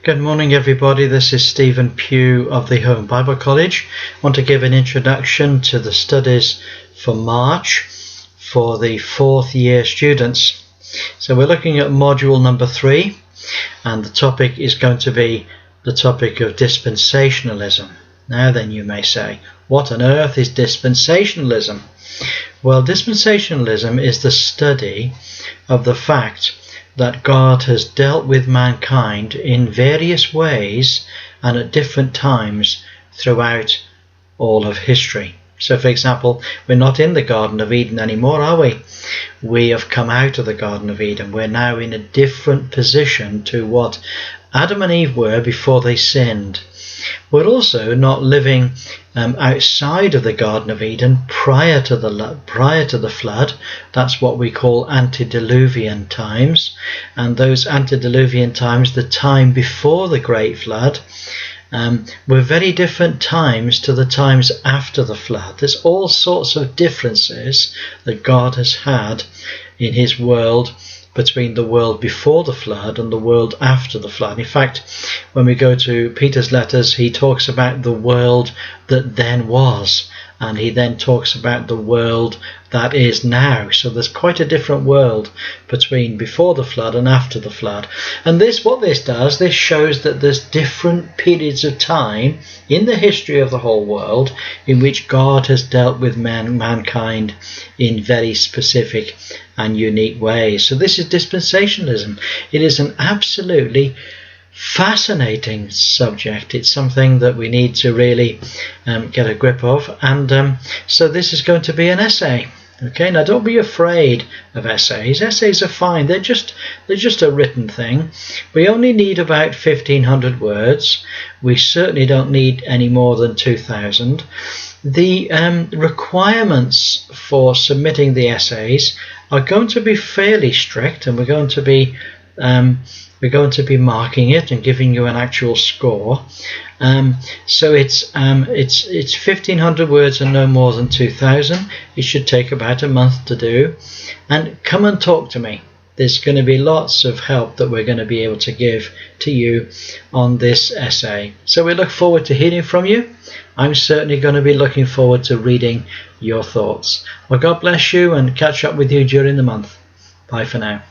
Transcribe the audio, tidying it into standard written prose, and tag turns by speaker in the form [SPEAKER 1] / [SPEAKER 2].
[SPEAKER 1] Good morning, everybody. This is Stephen Pugh of the Home Bible College. I want to give an introduction to the studies for March for the fourth year students. So we're looking at module number 3, and the topic is going to be the topic of dispensationalism. Now then, you may say, what on earth is dispensationalism? Well, dispensationalism is the study of the fact that God has dealt with mankind in various ways and at different times throughout all of history. So, for example, we're not in the Garden of Eden anymore, are we? We have come out of the Garden of Eden. We're now in a different position to what Adam and Eve were before they sinned. We're also not living outside of the Garden of Eden prior to the flood. That's what we call antediluvian times, and those antediluvian times, the time before the Great Flood, were very different times to the times after the flood. There's all sorts of differences that God has had in his world between the world before the flood and the world after the flood. In fact, when we go to Peter's letters, he talks about the world that then was, and he then talks about the world that is now. So there's quite a different world between before the flood and after the flood. And what this does, this shows that there's different periods of time in the history of the whole world in which God has dealt with mankind in very specific and unique ways. So this is dispensationalism. It is an absolutely fascinating subject. It's something that we need to really get a grip of, and so this is going to be an essay. Okay, now don't be afraid of essays. Essays are fine. They're just a written thing. We only need about 1,500 words. We certainly don't need any more than 2,000. The requirements for submitting the essays are going to be fairly strict, and we're going to be marking it and giving you an actual score. So it's 1,500 words and no more than 2,000. It should take about a month to do. And come and talk to me. There's going to be lots of help that we're going to be able to give to you on this essay. So we look forward to hearing from you. I'm certainly going to be looking forward to reading your thoughts. Well, God bless you, and catch up with you during the month. Bye for now.